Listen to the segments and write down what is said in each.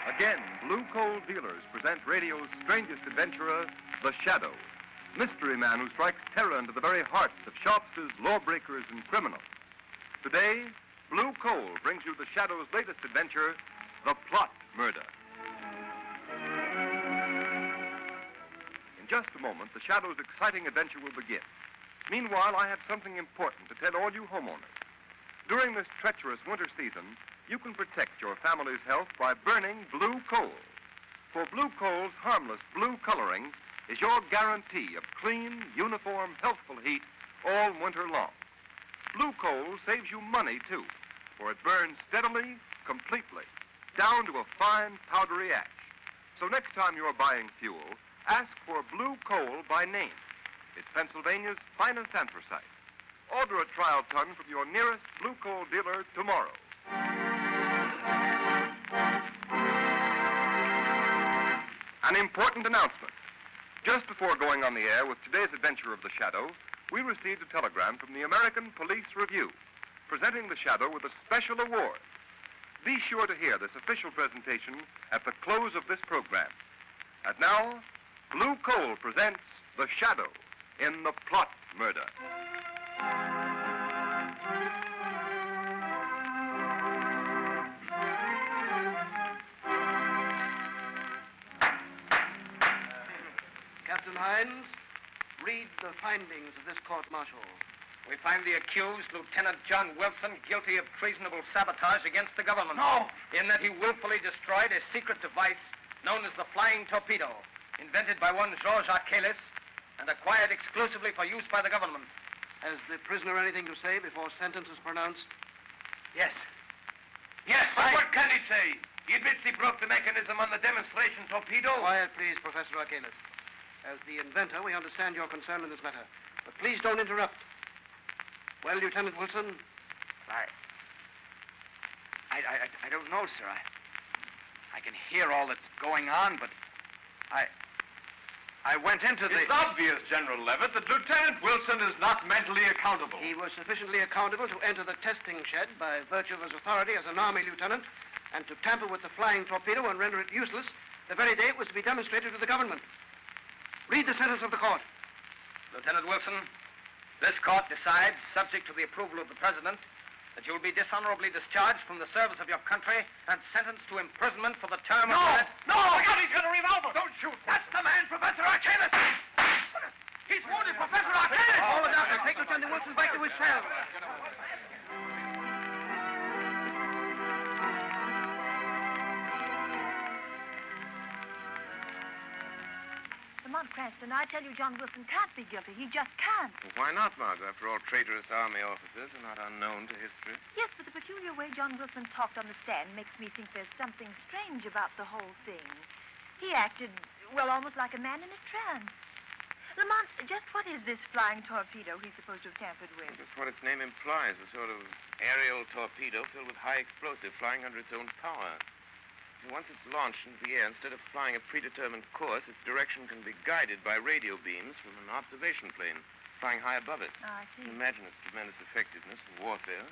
Again, Blue Coal Dealers present radio's strangest adventurer, The Shadow, mystery man who strikes terror into the very hearts of shopsters, lawbreakers, and criminals. Today, Blue Coal brings you The Shadow's latest adventure, The Plot Murder. In just a moment, The Shadow's exciting adventure will begin. Meanwhile, I have something important to tell all you homeowners. During this treacherous winter season, you can protect your family's health by burning blue coal. For blue coal's harmless blue coloring is your guarantee of clean, uniform, healthful heat all winter long. Blue coal saves you money, too, for it burns steadily, completely, down to a fine, powdery ash. So next time you're buying fuel, ask for blue coal by name. It's Pennsylvania's finest anthracite. Order a trial ton from your nearest blue coal dealer tomorrow. An important announcement. Just before going on the air with today's adventure of The Shadow, we received a telegram from the American Police Review, presenting The Shadow with a special award. Be sure to hear this official presentation at the close of this program. And now, Blue Coal presents The Shadow in The Plot Murder. Captain Hines, read the findings of this court-martial. We find the accused, Lieutenant John Wilson, guilty of treasonable sabotage against the government. No! In that he willfully destroyed a secret device known as the flying torpedo, invented by one Georges Archelis and acquired exclusively for use by the government. Has the prisoner anything to say before sentence is pronounced? Yes. Yes, but what can he say? He admits he broke the mechanism on the demonstration torpedo. Quiet, please, Professor Archelis. As the inventor, we understand your concern in this matter. But please don't interrupt. Well, Lieutenant Wilson? I don't know, sir. I can hear all that's going on, but I went into the... It's obvious, General Levitt, that Lieutenant Wilson is not mentally accountable. He was sufficiently accountable to enter the testing shed by virtue of his authority as an Army lieutenant and to tamper with the flying torpedo and render it useless the very day it was to be demonstrated to the government. Read the sentence of the court. Lieutenant Wilson, this court decides, subject to the approval of the President, that you will be dishonorably discharged from the service of your country and sentenced to imprisonment for the term of... No! Look out, he's got a revolver! Don't shoot! That's the man, Professor Archelis! He's wounded, Professor Archelis! Forward, Doctor. Take Lieutenant Wilson back to his cell. Lamont Cranston, I tell you John Wilson can't be guilty. He just can't. Well, why not, Margot? After all, traitorous Army officers are not unknown to history. Yes, but the peculiar way John Wilson talked on the stand makes me think there's something strange about the whole thing. He acted, well, almost like a man in a trance. Lamont, just what is this flying torpedo he's supposed to have tampered with? That's what its name implies, a sort of aerial torpedo filled with high explosive flying under its own power. Once it's launched into the air, instead of flying a predetermined course, its direction can be guided by radio beams from an observation plane flying high above it. Oh, I see. Imagine its tremendous effectiveness in warfare,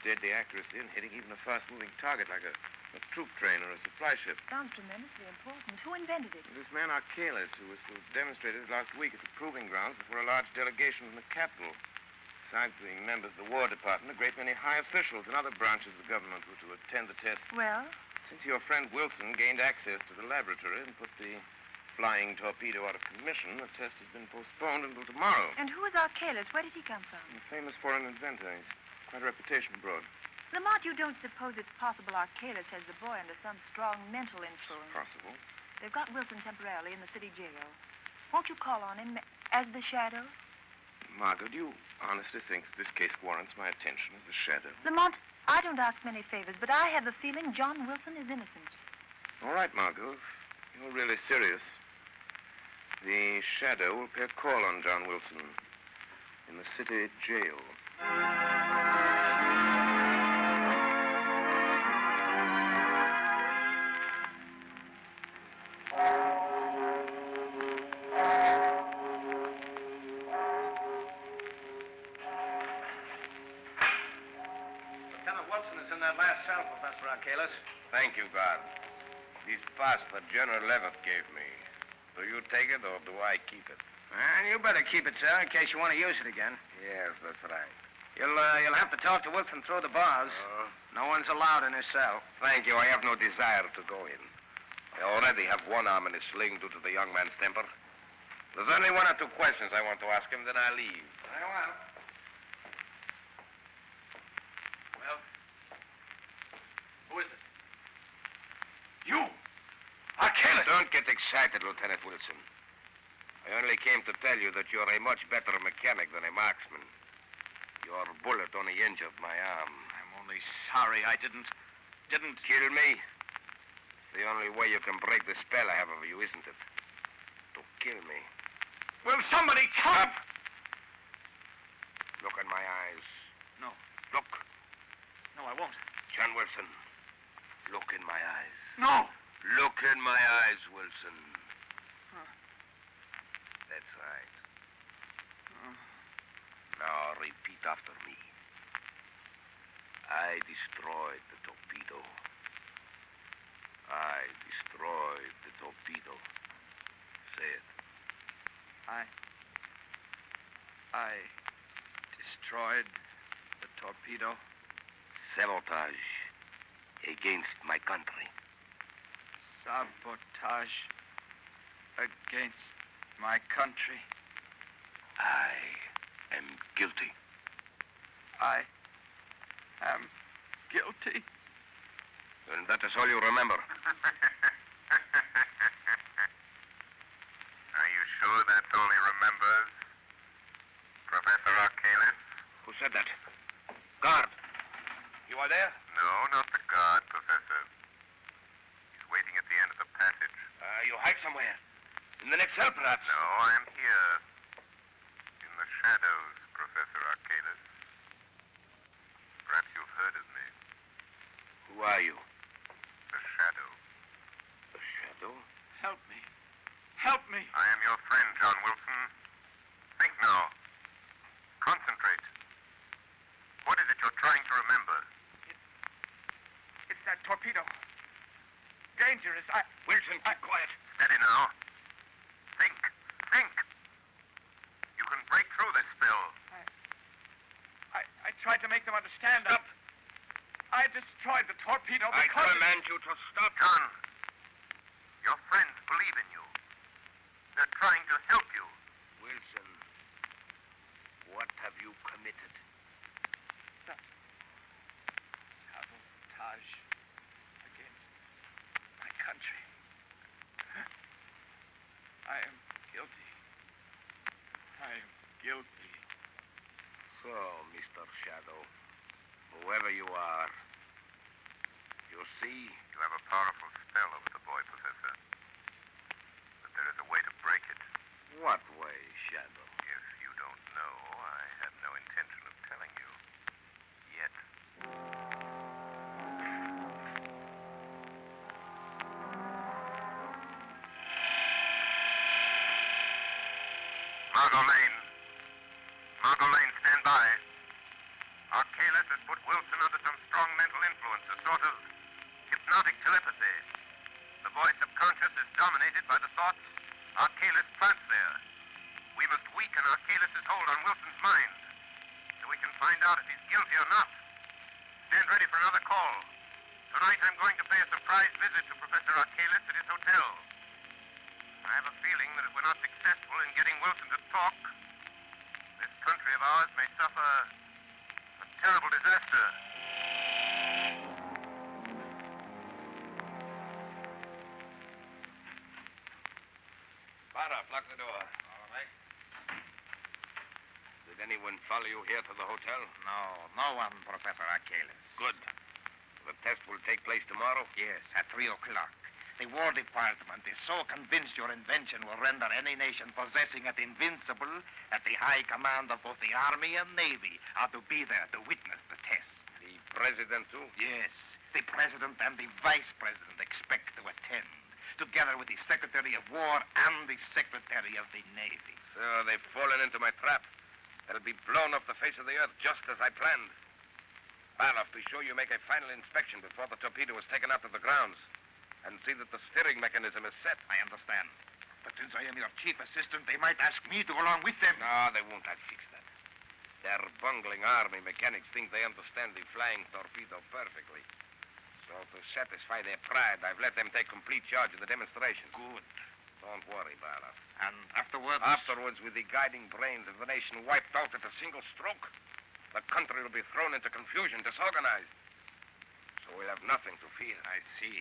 deadly accuracy in hitting even a fast-moving target like a troop train or a supply ship. Sounds tremendously important. Who invented it? This man Archelis, who was to have demonstrated it last week at the proving grounds before a large delegation from the capital. Besides the members of the War Department, a great many high officials and other branches of the government were to attend the test. Well? Since your friend Wilson gained access to the laboratory and put the flying torpedo out of commission, the test has been postponed until tomorrow. And who is Archelis? Where did he come from? A famous foreign inventor. He's quite a reputation abroad. Lamont, you don't suppose it's possible Archelis has the boy under some strong mental influence? Possible. They've got Wilson temporarily in the city jail. Won't you call on him as the Shadow? Margot, do you honestly think that this case warrants my attention as the Shadow? Lamont, I don't ask many favors, but I have a feeling John Wilson is innocent. All right, Margot. If you're really serious, the Shadow will pay a call on John Wilson in the city jail. Lieutenant Wilson is in that last cell, Professor Arcalis. Thank you, guard. This pass that General Levitt gave me. Do you take it or do I keep it? And you better keep it, sir, in case you want to use it again. Yes, that's right. You'll have to talk to Wilson through the bars. No one's allowed in his cell. Thank you. I have no desire to go in. I already have one arm in a sling due to the young man's temper. There's only one or two questions I want to ask him, then I'll leave. Very well. Well, who is it? You! Arcalis! Don't get excited, Lieutenant Wilson. I only came to tell you that you're a much better mechanic than a marksman. Your bullet only injured my arm. I'm only sorry I didn't... Kill me? It's the only way you can break the spell I have over you, isn't it? To kill me. Will somebody come? Look in my eyes. No. Look. No, I won't. John Wilson. Look in my eyes. No! Look in my eyes, Wilson. That's right. Now repeat after me. I destroyed the torpedo. I destroyed the torpedo. Say it. I destroyed the torpedo. Sabotage against my country. Sabotage against my country. I am guilty. I am guilty. And that is all you remember. Are you sure that's all he remembers? Professor Arcalis? Who said that? Guard. You are there? No, not the guard, Professor. He's waiting at the end of the passage. You hide somewhere. In the next cell, perhaps. No, I'm here. In the shadows, Professor Arcalis. Perhaps you've heard of me. Who are you? The Shadow. The Shadow? Help me. Help me. I am your friend, John Wilson. Think now. Concentrate. What is it you're trying to remember? It's that torpedo. Dangerous. Wilson, keep quiet. Steady now. Think. Think. You can break through this spell. I tried to make them understand. Stop. I destroyed the torpedo I because... command you to stop. John, your friends believe in you. They're trying to help you. Wilson, what have you committed? Sabotage against my country. I am guilty. I am guilty. So, Mr. Shadow, whoever you are, you see, You have a powerful spell over the boy, Professor. But there is a way to break it. what way, Shadow? If you don't know, I have no intention of telling you. Yet. Margot Lane. Margot Lane, stand by. Arcalis has put Wilson under some strong mental influence, a sort of hypnotic telepathy. The boy's subconscious is dominated by the thoughts Arcalis plants there. We must weaken Arcalis' hold on Wilson's mind, so we can find out if he's guilty or not. Stand ready for another call. Tonight I'm going to pay a surprise visit to Professor Arcalis at his hotel. I have a feeling that if we're not successful in getting Wilson to talk, this country of ours may suffer a terrible disaster. Barra, lock the door. All right. Did anyone follow you here to the hotel? No one, Professor Arcalis. Good. The test will take place tomorrow? Yes, at 3 o'clock. The War Department is so convinced your invention will render any nation possessing it invincible that the high command of both the Army and Navy are to be there to witness the test. The president, too? Yes, the President and the Vice President expect to attend, together with the Secretary of War and the Secretary of the Navy. So they've fallen into my trap. They'll be blown off the face of the earth just as I planned. Barloff, be sure you make a final inspection before the torpedo is taken out of the grounds. And see that the steering mechanism is set. I understand. But since I am your chief assistant, they might ask me to go along with them. No, they won't. I'll fix that. Their bungling army mechanics think they understand the flying torpedo perfectly. So to satisfy their pride, I've let them take complete charge of the demonstration. Good. Don't worry, Barloff. And afterwards? Afterwards, with the guiding brains of the nation wiped out at a single stroke, the country will be thrown into confusion, disorganized. So we'll have nothing to fear. I see.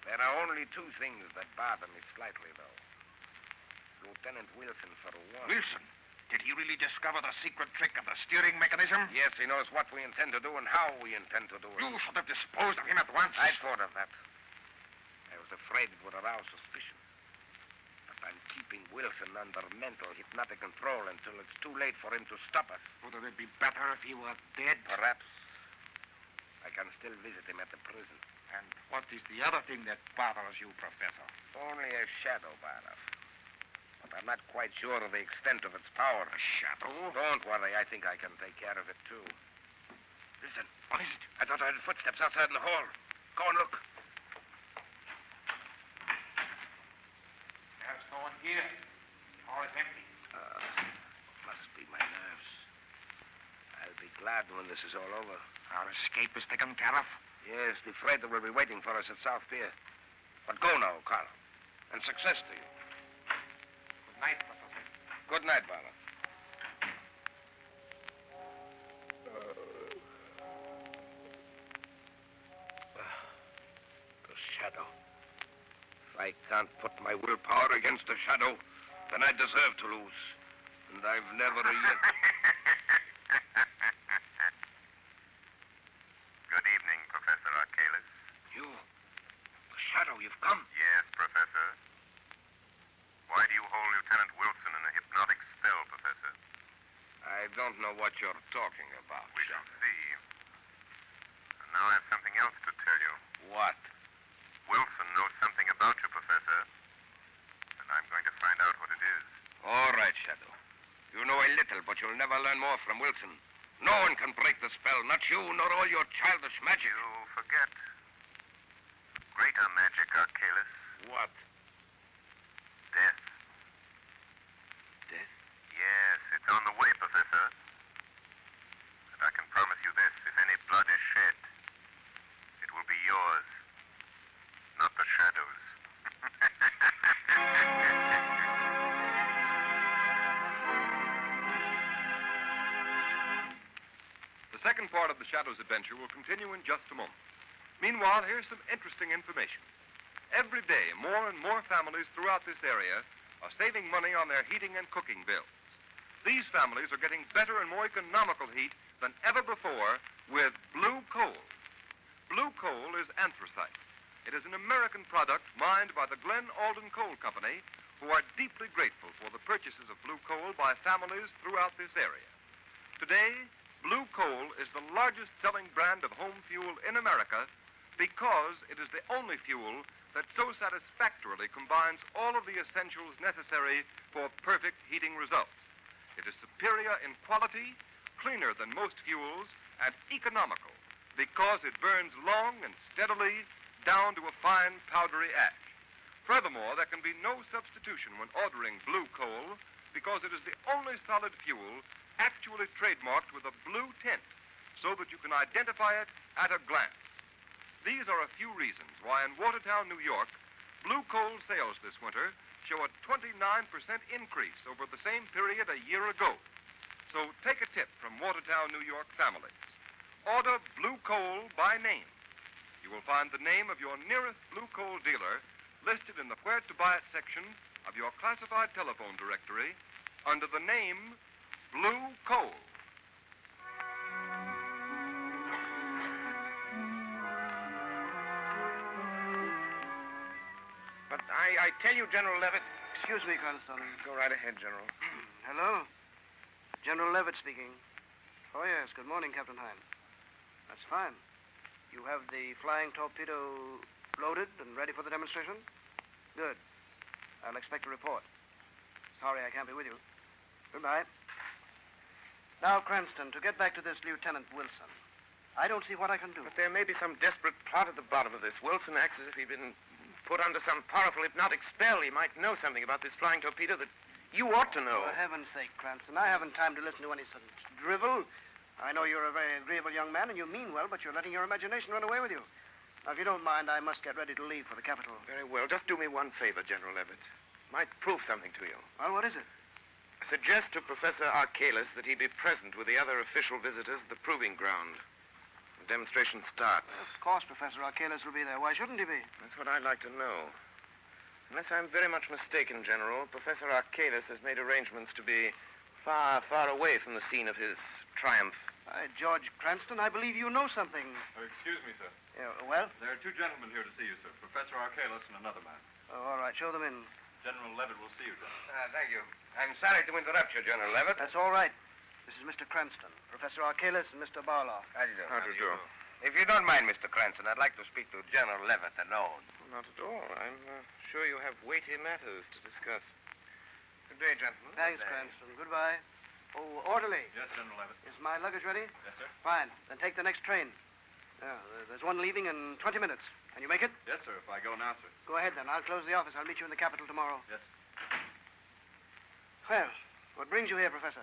There are only two things that bother me slightly, though. Lieutenant Wilson, for one. Wilson? Did he really discover the secret trick of the steering mechanism? Yes, he knows what we intend to do and how we intend to do it. You should have disposed of him at once. I thought of that. I was afraid it would arouse suspicion. But I'm keeping Wilson under mental hypnotic control until it's too late for him to stop us. Wouldn't it be better if he were dead? Perhaps. I can still visit him at the prison. And what is the other thing that bothers you, Professor? Only a shadow, Barloff. But I'm not quite sure of the extent of its power. A shadow? Don't worry. I think I can take care of it, too. Listen. What is it? I thought I heard footsteps outside in the hall. Go and look. There's no one here. All is empty. Must be my nerves. I'll be glad when this is all over. Our escape is taken care of. Yes, the freighter will be waiting for us at South Pier. But go now, Carl. And success to you. Good night, Professor. Good night, Barloff. The shadow. If I can't put my willpower against the shadow, then I deserve to lose. And I've never yet... Good evening, Professor Arcalis. You? The shadow, you've come. Yes, Professor. Why do you hold Lieutenant Wilson in a hypnotic spell, Professor? I don't know what you're talking about. We shall see. And now I have something else to tell you. What? Wilson knows something about you, Professor. And I'm going to find out what it is. All right, Shadow. You know a little, but you'll never learn more from Wilson. No one can break the spell, not you, nor all your childish magic. You forget greater magic, Arcalis. What? Death. Death? Yes, it's on the way, Professor. And I can promise you this, if any blood is shed, it will be yours, not the shadow's. The second part of the Shadow's adventure will continue in just a moment. Meanwhile, here's some interesting information. Every day, more and more families throughout this area are saving money on their heating and cooking bills. These families are getting better and more economical heat than ever before with blue coal. Blue coal is anthracite. It is an American product mined by the Glen Alden Coal Company, who are deeply grateful for the purchases of blue coal by families throughout this area. Today, blue coal is the largest selling brand of home fuel in America because it is the only fuel that so satisfactorily combines all of the essentials necessary for perfect heating results. It is superior in quality, cleaner than most fuels, and economical because it burns long and steadily down to a fine powdery ash. Furthermore, there can be no substitution when ordering blue coal because it is the only solid fuel actually trademarked with a blue tint so that you can identify it at a glance. These are a few reasons why in Watertown, New York, blue coal sales this winter show a 29% increase over the same period a year ago. So take a tip from Watertown, New York families. Order blue coal by name. You will find the name of your nearest blue coal dealer listed in the Where to Buy It section of your classified telephone directory under the name Blue Coal. But I tell you, General Levitt... Excuse me, Colonel Sterling. Go right ahead, General. Hello? General Levitt speaking. Oh, yes. Good morning, Captain Hines. That's fine. You have the flying torpedo loaded and ready for the demonstration? Good. I'll expect a report. Sorry I can't be with you. Goodbye. Now, Cranston, to get back to this Lieutenant Wilson. I don't see what I can do. But there may be some desperate plot at the bottom of this. Wilson acts as if he'd been put under some powerful hypnotic spell. He might know something about this flying torpedo that you ought to know. For heaven's sake, Cranston, I haven't time to listen to any such drivel. I know you're a very agreeable young man, and you mean well, but you're letting your imagination run away with you. Now, if you don't mind, I must get ready to leave for the capital. Very well. Just do me one favor, General Levitt. Might prove something to you. Well, what is it? Suggest to Professor Archalis that he be present with the other official visitors at the proving ground. The demonstration starts. Of course, Professor Archalis will be there. Why shouldn't he be? That's what I'd like to know. Unless I'm very much mistaken, General, Professor Archalis has made arrangements to be far, far away from the scene of his triumph. George Cranston, I believe you know something. Excuse me, sir. Yeah, well? There are two gentlemen here to see you, sir. Professor Archalis and another man. Oh, all right. Show them in. General Levitt will see you, General. Thank you. I'm sorry to interrupt you, General Levitt. That's all right. This is Mr. Cranston, Professor Archalis, and Mr. Barlow. How do you do? How do you do? If you don't mind, Mr. Cranston, I'd like to speak to General Levitt alone. Not at all. I'm sure you have weighty matters to discuss. Good day, gentlemen. Thanks, Cranston. Goodbye. Oh, orderly. Yes, General Levitt. Is my luggage ready? Yes, sir. Fine. Then take the next train. There's one leaving in 20 minutes. Can you make it? Yes, sir, if I go now, sir. Go ahead, then. I'll close the office. I'll meet you in the capital tomorrow. Yes. Well, what brings you here, Professor?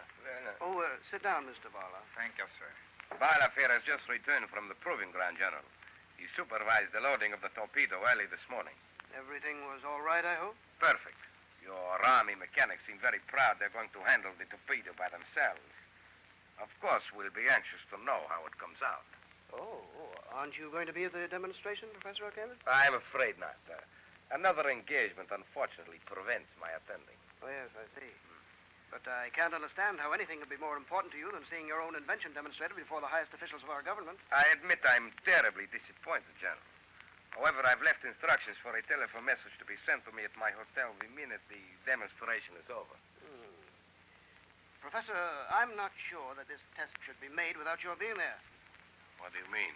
Well, Oh, sit down, Mr. Barlow. Thank you, sir. Barlow here has just returned from the proving ground, General. He supervised the loading of the torpedo early this morning. Everything was all right, I hope? Perfect. Your army mechanics seem very proud they're going to handle the torpedo by themselves. Of course, we'll be anxious to know how it comes out. Oh, aren't you going to be at the demonstration, Professor Archalis? I'm afraid not. Another engagement, unfortunately, prevents my attending. Oh, yes, I see. But I can't understand how anything could be more important to you than seeing your own invention demonstrated before the highest officials of our government. I admit I'm terribly disappointed, General. However, I've left instructions for a telephone message to be sent to me at my hotel the minute the demonstration is over. Professor, I'm not sure that this test should be made without your being there. What do you mean?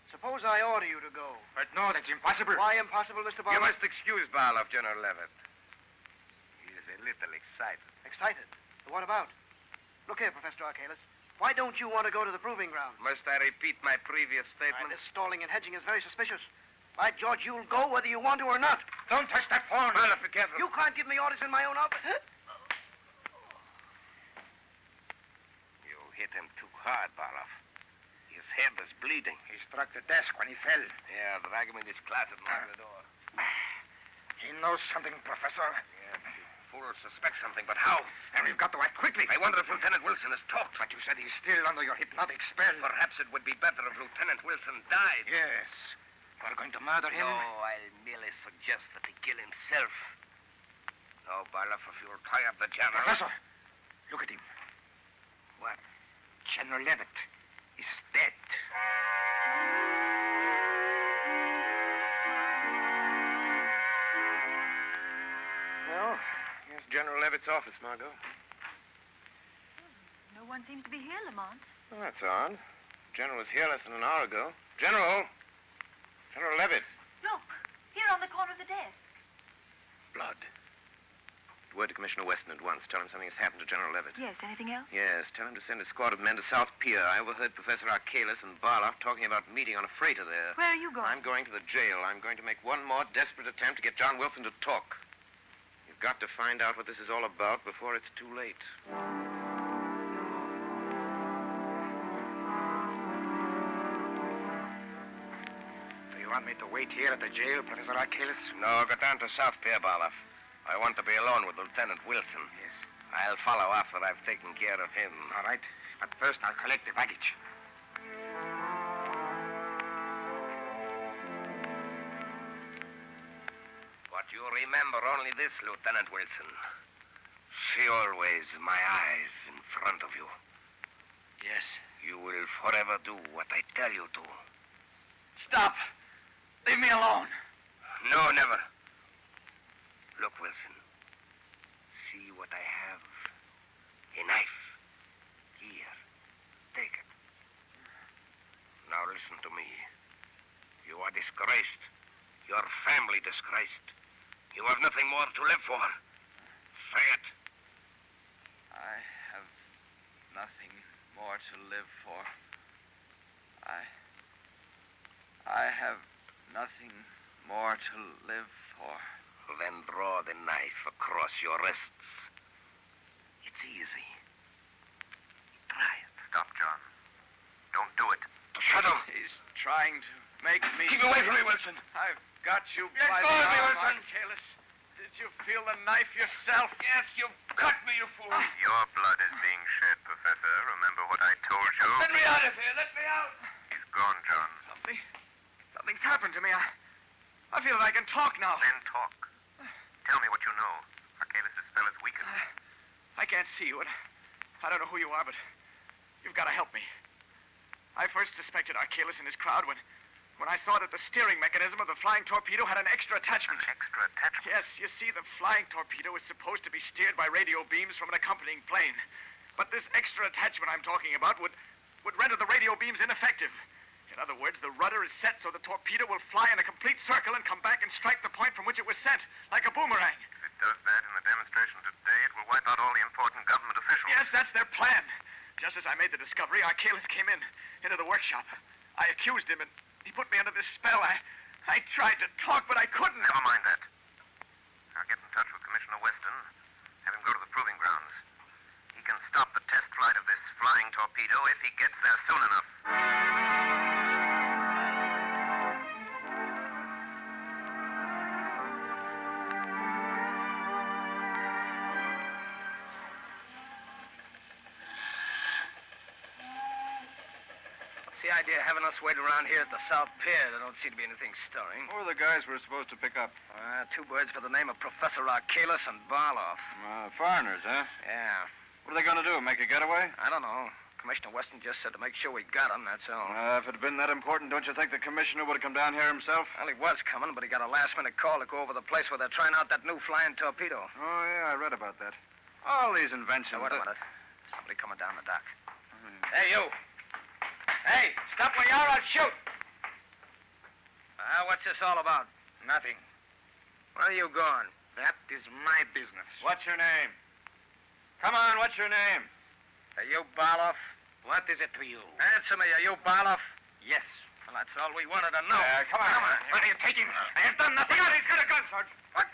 Suppose I order you to go. But no, that's impossible. Why impossible, Mr. You Barlow? must excuse Barlow, General Levitt. He is a little excited. Excited? What about? Look here, Professor Archalis. Why don't you want to go to the proving ground? Must I repeat my previous statement? This stalling and hedging is very suspicious. By George, you'll go whether you want to or not. Don't touch that phone. Barlow, be careful. You can't give me orders in my own office. You hit him too hard, Barlow. His head is bleeding. He struck the desk when he fell. Yeah, drag him in this closet and lock the door. He knows something, Professor. Yeah, the fool suspects something, but how? And we've got to act quickly. I wonder if Lieutenant Wilson has talked. But you said he's still under your hypnotic spell. Perhaps it would be better if Lieutenant Wilson died. Yes. We're going to murder him? No, I'll merely suggest that he kill himself. No, Barlow, if you'll tie up the general... Professor, look at him. What? General Levitt is dead. Well, here's General Levitt's office, Margot. No one seems to be here, Lamont. Well, that's odd. General was here less than an hour ago. General! General Levitt. Look, here on the corner of the desk. Blood. Word to Commissioner Weston at once. Tell him something has happened to General Levitt. Yes, anything else? Yes, tell him to send a squad of men to South Pier. I overheard Professor Archalis and Barlow talking about meeting on a freighter there. Where are you going? I'm going to the jail. I'm going to make one more desperate attempt to get John Wilson to talk. You've got to find out what this is all about before it's too late. Do you want me to wait here at the jail, Professor Archalis? No, go down to South Pier, Barlow. I want to be alone with Lieutenant Wilson. Yes. I'll follow after I've taken care of him. All right. But first, I'll collect the baggage. But you remember only this, Lieutenant Wilson. See always my eyes in front of you. Yes. You will forever do what I tell you to. Stop! Leave me alone. No, never. Look, Wilson. See what I have? A knife. Here. Take it. Now listen to me. You are disgraced. Your family disgraced. You have nothing more to live for. Say it. I have nothing more to live for. I I have nothing more to live for. Then draw the knife across your wrists. It's easy. Try it. Stop, John. Don't do it. Shadow! He's trying to make me... Keep away from me, Wilson! I've got you Let by go the of me, arm, Wilson. Archelaus. Did you feel the knife yourself? Yes, you cut me, you fool! Your blood is being shed, Professor. Remember what I told you? Let me out of here! Let me out! He's gone, John. Something's happened to me. I feel that I can talk now. Then talk. Tell me what you know. Archaeus' spell is weakened. I can't see you, and I don't know who you are, but you've got to help me. I first suspected Archaeus and his crowd when I saw that the steering mechanism of the flying torpedo had an extra attachment. An extra attachment? Yes, you see, the flying torpedo is supposed to be steered by radio beams from an accompanying plane. But this extra attachment I'm talking about would render the radio beams ineffective. In other words, the rudder is set so the torpedo will fly in a complete circle and come back and strike the point from which it was sent, like a boomerang. If it does that in the demonstration today, it will wipe out all the important government officials. Yes, that's their plan. Just as I made the discovery, Archaeus came into the workshop. I accused him, and he put me under this spell. I tried to talk, but I couldn't. Never mind that. I'll get in touch with Commissioner Weston, have him go to the proving grounds. He can stop the test flight of this flying torpedo if he gets there soon enough. What's the idea of having us wait around here at the South Pier? There don't seem to be anything stirring. Who are the guys we're supposed to pick up? Two birds for the name of Professor Archaeus and Barloff. Foreigners, huh? Yeah. What are they going to do, make a getaway? I don't know. Commissioner Weston just said to make sure we got them, that's all. If it had been that important, don't you think the commissioner would have come down here himself? Well, he was coming, but he got a last-minute call to go over the place where they're trying out that new flying torpedo. Oh, yeah, I read about that. All these inventions... Now, wait a minute. Somebody coming down the dock. Hey, you. Hey, stop where you are, I'll shoot. What's this all about? Nothing. Where are you going? That is my business. What's your name? Come on, what's your name? Are you Barloff? What is it to you? Answer me, are you Barloff? Yes. Well, that's all we wanted to know. Come on. Where are you taking me? I have done nothing. He's got a gun, Sergeant. What?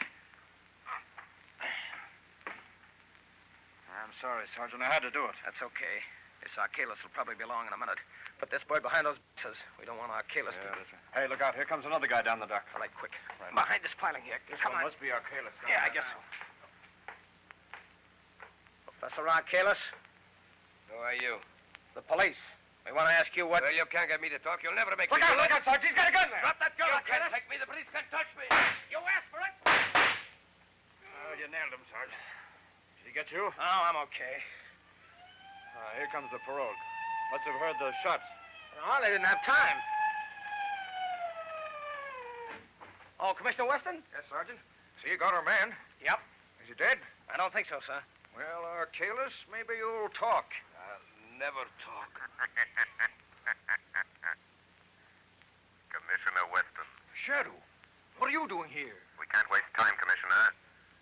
I'm sorry, Sergeant. I had to do it. That's okay. This Archaeus will probably be along in a minute. Put this bird behind those boxes. We don't want Archaeus to... That's right. Hey, look out. Here comes another guy down the dock. All right, quick. Right. Behind this piling here. Come on. must be Archaeus. Yeah, I guess so. Professor Archaeus? Who are you? The police. We want to ask you what... Well, you can't get me to talk. You'll never make Look me... out, Sergeant. He's got a gun there. Drop that gun, You Archaeus. can't Take me. The police can't touch me. You asked for it. Oh, you nailed him, Sergeant. Did he get you? Oh, I'm okay. Here comes the parole. Must have heard the shots. No, they didn't have time. Oh, Commissioner Weston? Yes, Sergeant. So you got our man. Yep. Is he dead? I don't think so, sir. Well, Archaeus, maybe you'll talk. I'll never talk. Commissioner Weston. Shadow, what are you doing here? We can't waste time, Commissioner.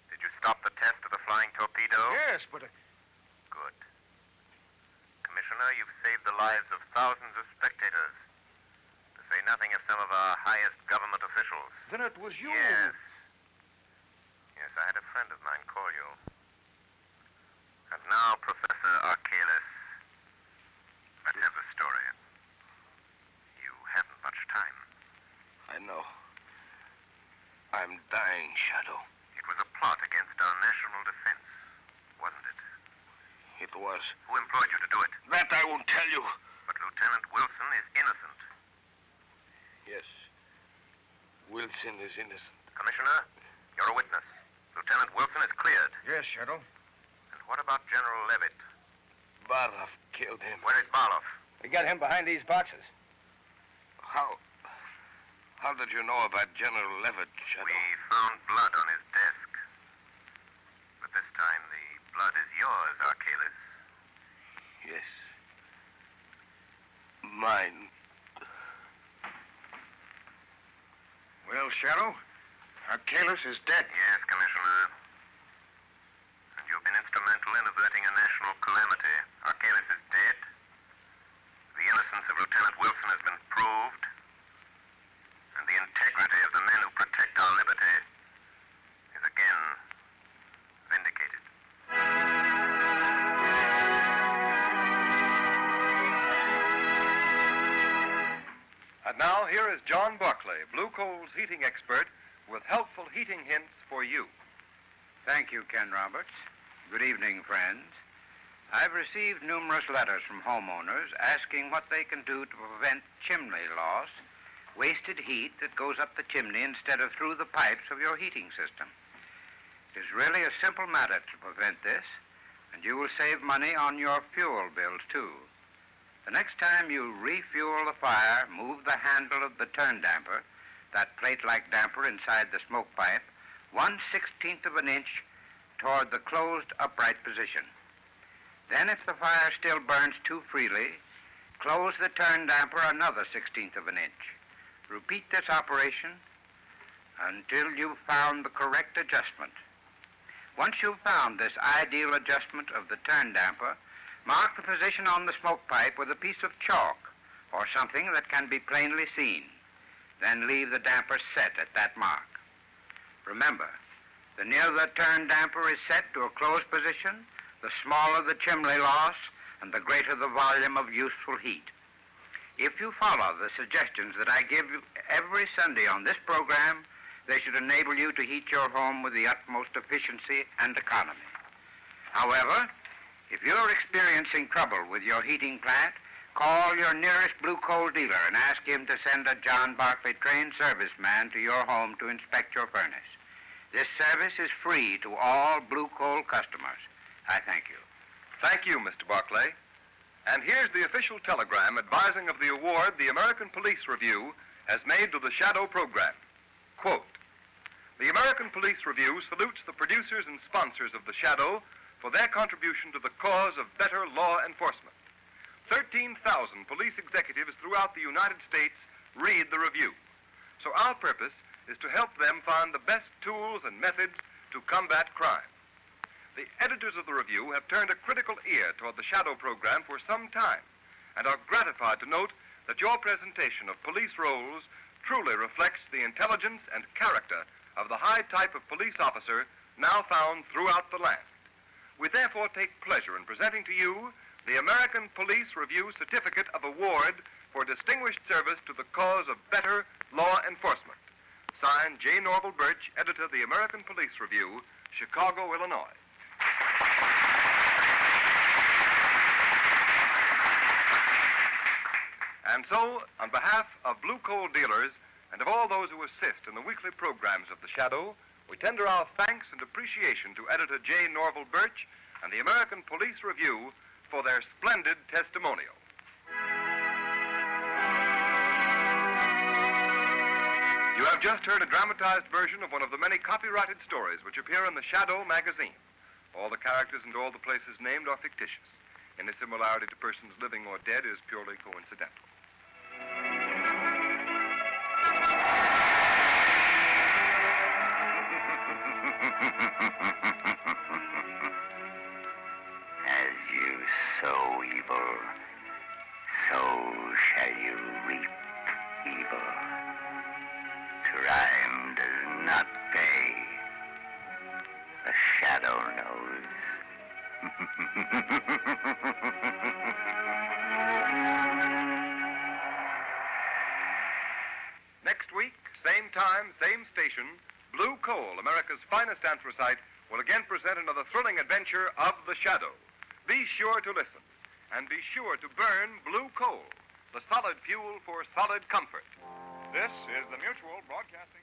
Did you stop the test of the flying torpedo? Yes, but... Good. Commissioner, you've saved the lives of thousands of spectators. To say nothing of some of our highest government officials. Then it was you. Yes. Yes, I had a friend of mine call you. And now, Professor Archaeus, let's have the story. You haven't much time. I know. I'm dying, Shadow. It was a plot against our national defense, wasn't it? It was. Who employed you to do it? That I won't tell you. But Lieutenant Wilson is innocent. Yes. Wilson is innocent. Commissioner, you're a witness. Lieutenant Wilson is cleared. Yes, Shadow. And what about General Levitt? Barloff killed him. Where is Barloff? We got him behind these boxes. How did you know about General Levitt, Shadow? We found blood on his desk. But this time the blood is yours, Archaeus. Yes. Mine. Well, Shadow, Archaeus is dead. Yes, Commissioner. And you've been instrumental in averting a national calamity. Archaeus is dead. The innocence of Lieutenant Wilson has been proved. John Barclay, Blue Coal's heating expert, with helpful heating hints for you. Thank you, Ken Roberts. Good evening, friends. I've received numerous letters from homeowners asking what they can do to prevent chimney loss, wasted heat that goes up the chimney instead of through the pipes of your heating system. It is really a simple matter to prevent this, and you will save money on your fuel bills, too. The next time you refuel the fire, move the handle of the turn damper, that plate-like damper inside the smoke pipe, 1/16 of an inch toward the closed upright position. Then, if the fire still burns too freely, close the turn damper another 1/16 of an inch. Repeat this operation until you've found the correct adjustment. Once you've found this ideal adjustment of the turn damper, mark the position on the smoke pipe with a piece of chalk or something that can be plainly seen. Then leave the damper set at that mark. Remember, the nearer the turn damper is set to a closed position, the smaller the chimney loss and the greater the volume of useful heat. If you follow the suggestions that I give you every Sunday on this program, they should enable you to heat your home with the utmost efficiency and economy. However, if you're experiencing trouble with your heating plant, call your nearest Blue Coal dealer and ask him to send a John Barclay trained serviceman to your home to inspect your furnace. This service is free to all Blue Coal customers. I thank you. Thank you, Mr. Barclay. And here's the official telegram advising of the award the American Police Review has made to the Shadow program. Quote, "The American Police Review salutes the producers and sponsors of the Shadow for their contribution to the cause of better law enforcement. 13,000 police executives throughout the United States read the review. So our purpose is to help them find the best tools and methods to combat crime. The editors of the review have turned a critical ear toward the Shadow program for some time and are gratified to note that your presentation of police roles truly reflects the intelligence and character of the high type of police officer now found throughout the land. We therefore take pleasure in presenting to you the American Police Review Certificate of Award for Distinguished Service to the Cause of Better Law Enforcement. Signed, J. Norval Birch, editor of the American Police Review, Chicago, Illinois." And so, on behalf of Blue Coal dealers and of all those who assist in the weekly programs of the Shadow, we tender our thanks and appreciation to editor J. Norval Birch and the American Police Review for their splendid testimonial. You have just heard a dramatized version of one of the many copyrighted stories which appear in the Shadow magazine. All the characters and all the places named are fictitious. Any similarity to persons living or dead is purely coincidental. As you sow evil, so shall you reap evil. Crime does not pay. The Shadow knows. Next week, same time, same station, Blue Coal, America's finest anthracite, will again present another thrilling adventure of the Shadow. Be sure to listen, and be sure to burn Blue Coal, the solid fuel for solid comfort. This is the Mutual Broadcasting